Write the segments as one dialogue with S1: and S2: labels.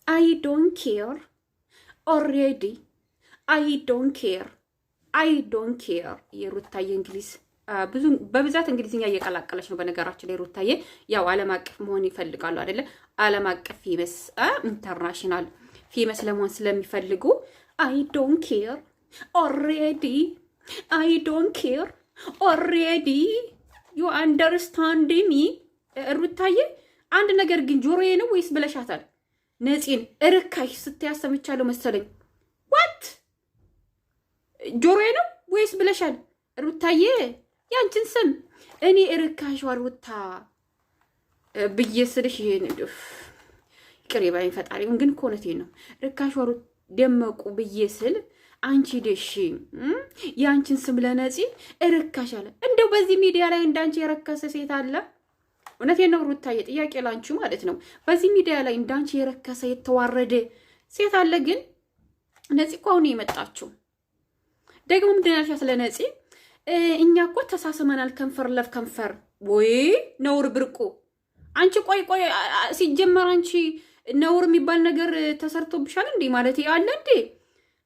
S1: አይ ዶንት ኬር ኦልሬዲ አይ ዶንት ኬር አይ ዶንት ኬር። የሩታዬ እንግሊዝ ብዙ በብዛት እንግሊዝኛ እየቀላቀለች ነው። በነገራችን ላይ ሩታዬ ያው ዓለም አቀፍ መሆን ይፈልጋሉ አይደለ? ዓለም አቀፍ ፌመስ ኢንተርናሽናል ፌመስ ለመሆን ስለሚፈልጉ አይ ዶንት ኬር ኦልሬዲ አይ ዶንት ኬር ኦልሬዲ ዩ አንደርስታንድ ሚ። ሩታዬ አንድ ነገር ግን ጆሮዬ ነው ወይስ ብለሻታል? ነፂን እርካሽ ስትያሰምቻለሁ መሰለኝ። ዋት ጆሮዬ ነው ወይስ ብለሻል? ሩታዬ ያንቺን ስም እኔ እርካሽ ሩታ ብዬ ስልሽ ይቅር ይበለኝ ፈጣሪ። ግን ኮነቴ ነው ርካሽ ደመቁ ብዬ ስል አንቺ ደሽ ያንቺን ስም ለነፂ እርካሽ አለ። እንደው በዚህ ሚዲያ ላይ እንዳንቺ የረከሰ ሴት አለ? እውነቴን ነው ሩታዬ፣ ጥያቄ ላንቺ ማለት ነው። በዚህ ሚዲያ ላይ እንዳንቺ የረከሰ የተዋረደ ሴት አለ? ግን ነፂ እኮ አሁን የመጣችው ደግሞ ምንድን ያልሻት ስለ ነፂ? እኛ እኮ ተሳስመናል ከንፈር ለፍ ከንፈር። ወይ ነውር ብርቁ። አንቺ ቆይ ሲጀመር አንቺ ነውር የሚባል ነገር ተሰርቶብሻል እንዴ? ማለት አለ እንዴ?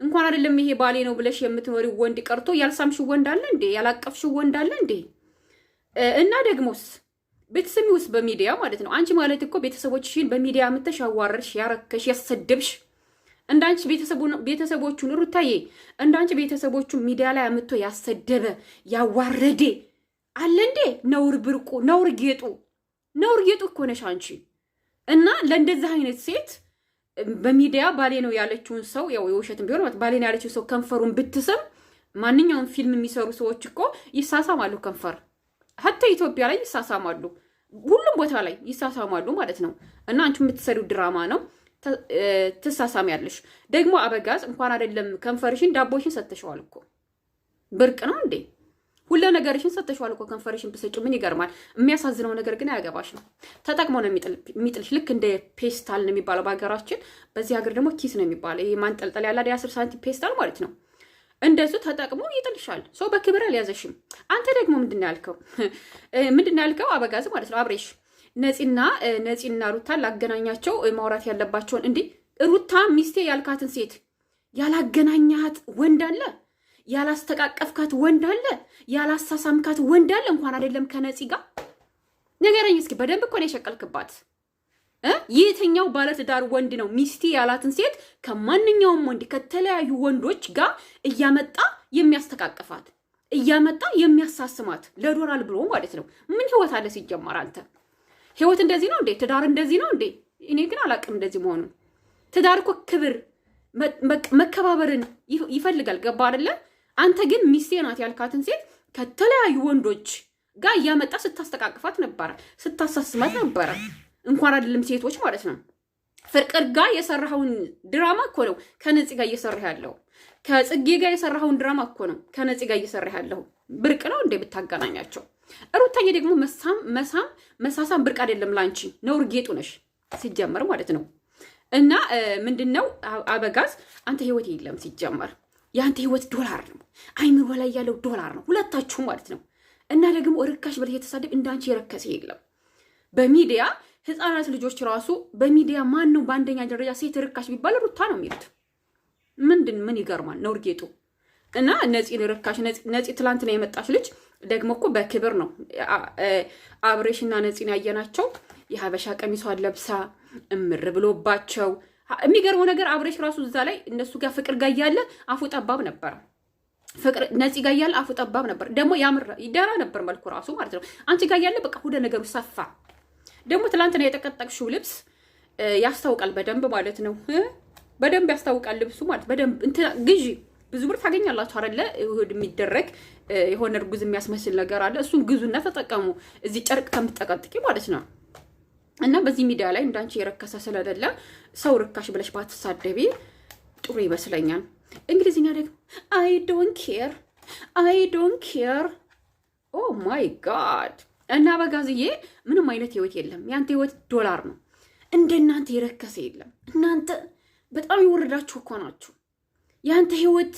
S1: እንኳን አይደለም ይሄ ባሌ ነው ብለሽ የምትኖሪው ወንድ ቀርቶ ያልሳምሽው ወንድ አለ እንዴ? ያላቀፍሽው ወንድ አለ እንዴ? እና ደግሞስ ቤተሰብ ውስጥ በሚዲያ ማለት ነው። አንቺ ማለት እኮ ቤተሰቦችሽን በሚዲያ ምተሽ ያዋረድሽ፣ ያረከሽ፣ ያሰደብሽ እንዳንቺ ቤተሰቦቹን ሩታዬ እንዳንቺ ቤተሰቦቹን ሚዲያ ላይ አምጥቶ ያሰደበ ያዋረደ አለ እንዴ? ነውር ብርቁ፣ ነውር ጌጡ እኮ ነሽ አንቺ። እና ለእንደዚህ አይነት ሴት በሚዲያ ባሌ ነው ያለችውን ሰው ያው የውሸትም ቢሆን ባሌ ነው ያለችው ሰው ከንፈሩን ብትስም፣ ማንኛውም ፊልም የሚሰሩ ሰዎች እኮ ይሳሳማሉ ከንፈር። ሀታ ኢትዮጵያ ላይ ይሳሳማሉ፣ ሁሉም ቦታ ላይ ይሳሳማሉ ማለት ነው። እና አንቺ የምትሰሪው ድራማ ነው። ትሳሳም ያለሽ ደግሞ አበጋዝ እንኳን አይደለም ከንፈርሽን ዳቦሽን ሰጥተሽዋል እኮ። ብርቅ ነው እንዴ? ሁሉ ነገርሽን ሰጥተሽዋል እኮ። ከንፈርሽን ብሰጪው ምን ይገርማል? የሚያሳዝነው ነገር ግን አያገባሽም። ተጠቅሞ ነው የሚጥልሽ። ልክ እንደ ፔስታል ነው የሚባለው በሀገራችን፣ በዚህ ሀገር ደግሞ ኪስ ነው የሚባለው። ይሄ ማንጠልጠል ያለ 10 ሳንቲም ፔስታል ማለት ነው። እንደሱ ተጠቅሞ ይጥልሻል። ሰው በክብር አልያዘሽም። አንተ ደግሞ ምንድን ያልከው አበጋዝ ማለት ነው አብሬሽ ነፂና ሩታን ላገናኛቸው ማውራት ያለባቸውን። እንዴ ሩታ ሚስቴ ያልካትን ሴት ያላገናኛት ወንድ አለ? ያላስተቃቀፍካት ወንድ አለ? ያላሳሳምካት ወንድ አለ? እንኳን አይደለም ከነፂ ጋር ንገረኝ እስኪ። በደንብ እኮ ነው የሸቀልክባት። የትኛው ባለትዳር ወንድ ነው ሚስቴ ያላትን ሴት ከማንኛውም ወንድ ከተለያዩ ወንዶች ጋር እያመጣ የሚያስተቃቅፋት እያመጣ የሚያሳስማት ለዶላር ብሎ ማለት ነው? ምን ህይወት አለ ሲጀመር? አንተ ህይወት እንደዚህ ነው እንዴ? ትዳር እንደዚህ ነው እንዴ? እኔ ግን አላቅም እንደዚህ መሆኑን። ትዳር እኮ ክብር መከባበርን ይፈልጋል። ገባ አይደለ? አንተ ግን ሚስቴ ናት ያልካትን ሴት ከተለያዩ ወንዶች ጋር እያመጣ ስታስተቃቅፋት ነበረ፣ ስታሳስማት ነበረ። እንኳን አይደለም ሴቶች ማለት ነው። ፍቅር ጋር የሰራኸውን ድራማ እኮ ነው ከነፂ ጋር እየሰራ ያለው። ከጽጌ ጋር የሰራኸውን ድራማ እኮ ነው ከነፂ ጋር እየሰራ ያለው። ብርቅ ነው እንዴ ብታገናኛቸው? ሩታዬ ደግሞ መሳሳም ብርቅ አይደለም ላንቺ፣ ነውር ጌጡ ነሽ ሲጀመር ማለት ነው። እና ምንድነው አበጋዝ አንተ ህይወት የለም ሲጀመር። የአንተ ህይወት ዶላር ነው፣ አይምሮ ላይ ያለው ዶላር ነው፣ ሁለታችሁ ማለት ነው። እና ደግሞ ርካሽ ብለህ የተሳደብ እንዳንቺ የረከሰ የለም በሚዲያ። ህፃናት ልጆች ራሱ በሚዲያ ማን ነው በአንደኛ ደረጃ ሴት ርካሽ ቢባል ሩታ ነው የሚሉት። ምን ይገርማል? ነውር ጌጡ። እና ነፂን ርካሽ ነፂ ትላንትና የመጣች ልጅ ደግሞ እኮ በክብር ነው አብሬሽና ነፂን ያየናቸው። የሀበሻ ቀሚሷን ለብሳ እምር ብሎባቸው። የሚገርመው ነገር አብሬሽ ራሱ እዛ ላይ እነሱ ጋር ፍቅር ጋር እያለ አፉ ጠባብ ነበር። ፍቅር ነፂ ጋር እያለ አፉ ጠባብ ነበር። ደግሞ ያምር ይደራ ነበር መልኩ ራሱ ማለት ነው። አንቺ ጋር እያለ በቃ ሁሉ ነገሩ ሰፋ። ደግሞ ትላንትና የጠቀጠቅሽው ልብስ ያስታውቃል በደንብ ማለት ነው። በደንብ ያስታውቃል ልብሱ ማለት በደንብ እንትና ግዢ ብዙ ብር ታገኛላችሁ አይደለ? እሁድ የሚደረግ የሆነ እርጉዝ የሚያስመስል ነገር አለ። እሱን ግዙና ተጠቀሙ፣ እዚህ ጨርቅ ከምትጠቀጥቂ ማለት ነው። እና በዚህ ሚዲያ ላይ እንዳንቺ የረከሰ ስለሌለ ሰው ርካሽ ብለሽ ባትሳደቢ ጥሩ ይመስለኛል። እንግሊዝኛ ደግሞ አይ ዶንት ኬር ኦ ማይ ጋድ። እና በጋዝዬ ምንም አይነት ህይወት የለም። ያንተ ህይወት ዶላር ነው። እንደናንተ የረከሰ የለም። እናንተ በጣም የወረዳችሁ እኮ ናችሁ። ያንተ ህይወት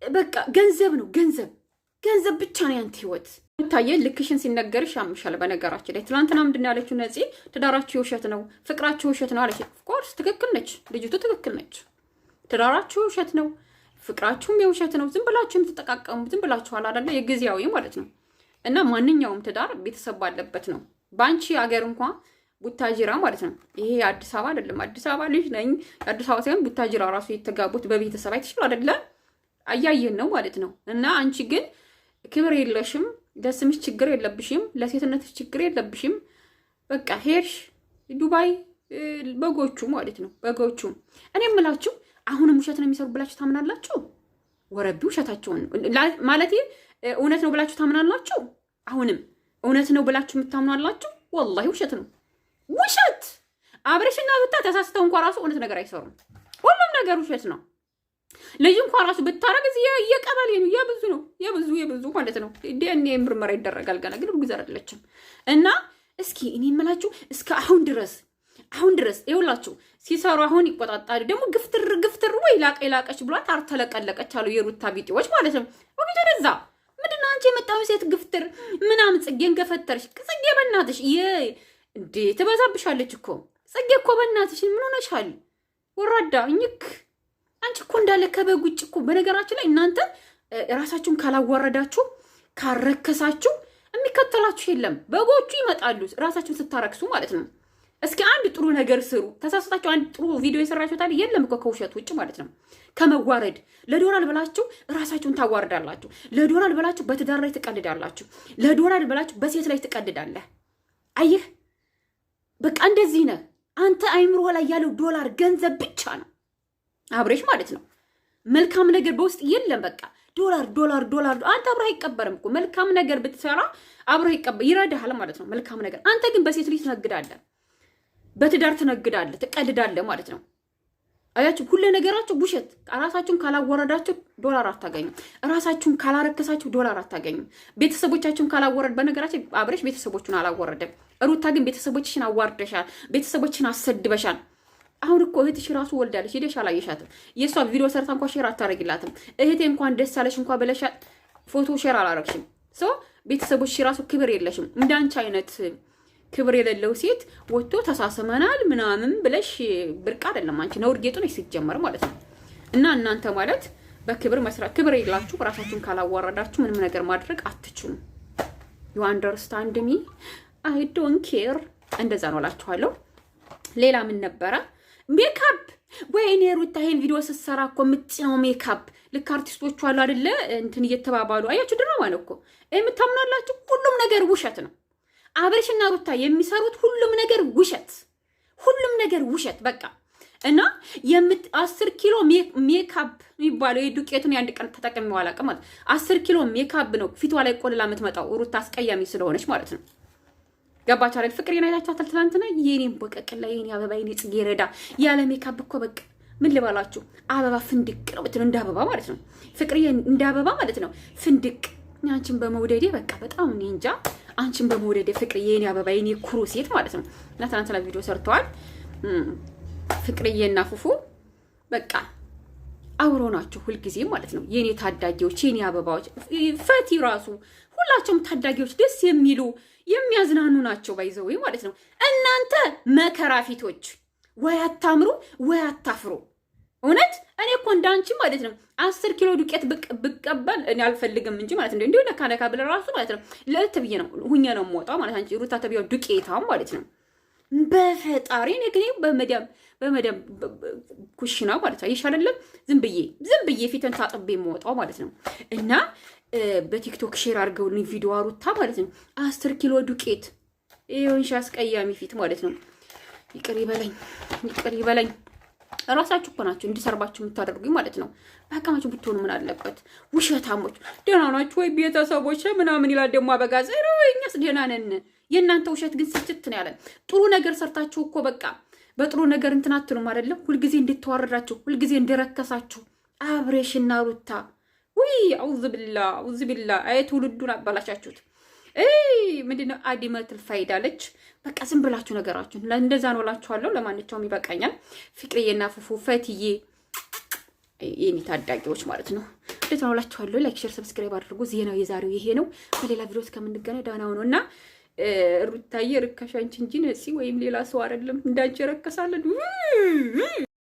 S1: በቃ ገንዘብ ነው፣ ገንዘብ ገንዘብ ብቻ ነው ያንተ ህይወት። ታየ ልክሽን ሲነገርሽ ያምሻል። በነገራችን ላይ ትናንትና ምንድን ነው ያለችው ነፂ? ትዳራችሁ የውሸት ነው፣ ፍቅራችሁ የውሸት ነው አለች። ኦፍኮርስ ትክክል ነች፣ ልጅቱ ትክክል ነች። ትዳራችሁ የውሸት ነው፣ ፍቅራችሁም የውሸት ነው። ዝም ብላችሁ የምትጠቃቀሙ ዝም ብላችኋል አይደለ? የጊዜያዊ ማለት ነው። እና ማንኛውም ትዳር ቤተሰብ ባለበት ነው። በአንቺ አገር እንኳን ቡታጅራ ማለት ነው። ይሄ አዲስ አበባ አይደለም። አዲስ አበባ ልጅ ነኝ። አዲስ አበባ ሳይሆን ቡታጅራ ራሱ የተጋቡት በቤተሰብ አይተሽው አይደለ? አያየን ነው ማለት ነው። እና አንቺ ግን ክብር የለሽም፣ ለስምሽ ችግር የለብሽም፣ ለሴትነትሽ ችግር የለብሽም። በቃ ሄድሽ ዱባይ በጎቹ ማለት ነው። በጎቹ እኔ የምላችሁ አሁንም ውሸት ነው የሚሰሩ ብላችሁ ታምናላችሁ? ወረቢ ውሸታቸውን ማለት እውነት ነው ብላችሁ ታምናላችሁ? አሁንም እውነት ነው ብላችሁ የምታምናላችሁ? ወላሂ ውሸት ነው። ውሸት አብረሽና ሩታ ተሳስተው እንኳን ራሱ እውነት ነገር አይሰሩም። ሁሉም ነገር ውሸት ነው። ልጅ እንኳን ራሱ ብታረግ እዚህ የቀበሌ ነው የብዙ ማለት ነው። ዲኤንኤ ምርመራ ይደረጋል። ገና ግን እርጉዝ አይደለችም። እና እስኪ እኔ የምላችሁ እስከ አሁን ድረስ ይኸውላችሁ ሲሰሩ አሁን ይቆጣጣሉ። ደግሞ ግፍትር ወይ ላቀች ብሏት አርተለቀለቀች አሉ የሩታ ቢጤዎች ማለት ነው። ወግቶ ደዛ ምንድነው አንቺ የመጣው ሴት ግፍትር ምናምን ጽጌን ገፈተርሽ። ጽጌ በእናትሽ እንዴ ትበዛብሻለች እኮ ጽጌ እኮ በእናትሽ ምን ሆነሻል? ወራዳ እኝክ አንቺ እኮ እንዳለ ከበግ ውጭ እኮ። በነገራችን ላይ እናንተ ራሳችሁን ካላዋረዳችሁ ካረከሳችሁ የሚከተላችሁ የለም። በጎቹ ይመጣሉ ራሳችሁን ስታረክሱ ማለት ነው። እስኪ አንድ ጥሩ ነገር ስሩ። ተሳስታችሁ አንድ ጥሩ ቪዲዮ የሰራችሁታል የለም እኮ ከውሸት ውጭ ማለት ነው። ከመዋረድ ለዶላር ብላችሁ ራሳችሁን ታዋርዳላችሁ። ለዶላር ብላችሁ በትዳር ላይ ትቀልዳላችሁ። ለዶላር ብላችሁ በሴት ላይ ትቀልዳለህ። አየህ በቃ እንደዚህ ነህ አንተ። አይምሮ ላይ ያለው ዶላር ገንዘብ ብቻ ነው አብሬሽ ማለት ነው። መልካም ነገር በውስጥ የለም። በቃ ዶላር አንተ አብረህ አይቀበርም እኮ። መልካም ነገር ብትሰራ አብረህ ይረዳሃል ማለት ነው። መልካም ነገር አንተ ግን በሴት ልጅ ትነግዳለህ፣ በትዳር ትነግዳለህ፣ ትቀልዳለህ ማለት ነው። አያችሁ ሁሉ ነገራችሁ ውሸት። ራሳችሁን ካላወረዳችሁ ዶላር አታገኙ። ራሳችሁን ካላረከሳችሁ ዶላር አታገኙ። ቤተሰቦቻችሁን ካላወረድ በነገራችን አብሬሽ ቤተሰቦቹን አላወረደም። ሩታ ግን ቤተሰቦችሽን አዋርደሻል፣ ቤተሰቦችሽን አሰድበሻል። አሁን እኮ እህትሽ ራሱ ወልዳለች። ሄደሽ አላየሻትም። የእሷ ቪዲዮ ሰርታ እንኳን ሼር አታረጊላትም። እህቴ እንኳን ደስ አለሽ እንኳን ብለሻት ፎቶ ሼር አላረግሽም። ቤተሰቦች ራሱ ክብር የለሽም። እንዳንቺ አይነት ክብር የሌለው ሴት ወጥቶ ተሳስመናል ምናምን ብለሽ ብርቅ አይደለም። አንቺ ነውር ጌጡ ነሽ ሲጀመር ማለት ነው። እና እናንተ ማለት በክብር መስራት ክብር የላችሁ። ራሳችሁን ካላዋረዳችሁ ምንም ነገር ማድረግ አትችሉም። ዩ አንደርስታንድ ሚ አይ ዶንት ኬር። እንደዛ ነው እላችኋለሁ። ሌላ ምን ነበረ? ሜካፕ ወይኔ ሩታ ይሄን ቪዲዮ ስትሰራ እኮ የምትጭነው ሜካፕ ልክ አርቲስቶቹ አሉ አይደለ እንትን እየተባባሉ አያችሁ። ድራማ ነው እኮ የምታምናላችሁ። ሁሉም ነገር ውሸት ነው። አብሬሽና ሩታ የሚሰሩት ሁሉም ነገር ውሸት በቃ። እና 10 ኪሎ ሜካፕ የሚባለው የዱቄቱን የአንድ ቀን ተጠቅሜው አላውቅም ማለት 10 ኪሎ ሜካፕ ነው ፊቷ ላይ ቆልላ የምትመጣው ሩታ አስቀያሚ ስለሆነች ማለት ነው። ገባች አይደል? ፍቅሬን አይታችኋታል ትናንትና። የኔን በቀቅላ የኔ አበባ የኔ ጽጌረዳ ያለ ሜካፕ እኮ በቃ ምን ልባላችሁ አበባ ፍንድቅ ነው ብትሉ እንደ አበባ ማለት ነው። ፍቅሬ እንደ አበባ ማለት ነው ፍንድቅ። አንቺን በመውደዴ በቃ በጣም እኔ እንጃ። አንቺን በመውደዴ ፍቅሬ የኔ አበባ የኔ ኩሩ ሴት ማለት ነው። እና ትናንትና ቪዲዮ ሰርተዋል ፍቅሬና ፉፉ በቃ አብሮ ናቸው ሁልጊዜ ማለት ነው። የኔ ታዳጊዎች የኔ አበባዎች ፈቲ ራሱ ሁላቸውም ታዳጊዎች ደስ የሚሉ የሚያዝናኑ ናቸው። ባይዘው ማለት ነው። እናንተ መከራ ፊቶች ወይ አታምሩ ወይ አታፍሩ። እውነት እኔ እኮ እንዳንቺ ማለት ነው 10 ኪሎ ዱቄት ብቀበል እኔ አልፈልግም እንጂ ማለት ነው። እንዲሁ ነካ ብለ ራሱ ማለት ነው ለእልት ብዬ ነው ሁኛ ነው የምወጣው ማለት አንቺ ሩታ ተብያው ዱቄታም ማለት ነው። በፈጣሪ እኔ ግን በመደም ኩሽና ማለት ነው ይሻላል። ዝም ብዬ ፊትን ታጥቤ የምወጣው ማለት ነው። እና በቲክቶክ ሼር አድርገውልኝ ቪዲዮ ሩታ ማለት ነው 10 ኪሎ ዱቄት ይሁንሽ አስቀያሚ ፊት ማለት ነው። ይቅር ይበለኝ። ራሳችሁ እኮ ናችሁ እንዲሰርባችሁ የምታደርጉኝ ማለት ነው። በአካማችሁ ብትሆኑ ምን አለበት? ውሸታሞች። ደህና ናችሁ ወይ ቤተሰቦች ምናምን ይላል ደግሞ አበጋዝ። እኛስ ደህና ነን። የእናንተ ውሸት ግን ስችት ነው ያለን። ጥሩ ነገር ሰርታችሁ እኮ በቃ በጥሩ ነገር እንትን አትሉም አይደለም? ሁልጊዜ እንድትዋረዳችሁ፣ ሁልጊዜ እንደረከሳችሁ አብሬሽና ሩታ ውይ አውዝ ቢላ አይ ትውልዱን አባላሻችሁት። ምንድነው አዲመትል ፋይዳለች። በቃ ዝም ብላችሁ ነገራችሁን ለእንደዛ ነው እላችኋለሁ። ለማንኛውም ይበቃኛል። ፍቅርዬና ፉፉ ፈትዬ የኔ ታዳጊዎች ማለት ነው። እንደዛ ነው እላችኋለሁ። ላይክ፣ ሼር፣ ሰብስክራይብ አድርጉ። ዜናው የዛሬው ይሄ ነው። በሌላ ቪዲዮ እስከምንገናኝ ደህና ሁኑ እና ሩታዬ ርካሽ አንቺ እንጂ ነፂ ወይም ሌላ ሰው አይደለም። እንዳንቺ ረከሳለን።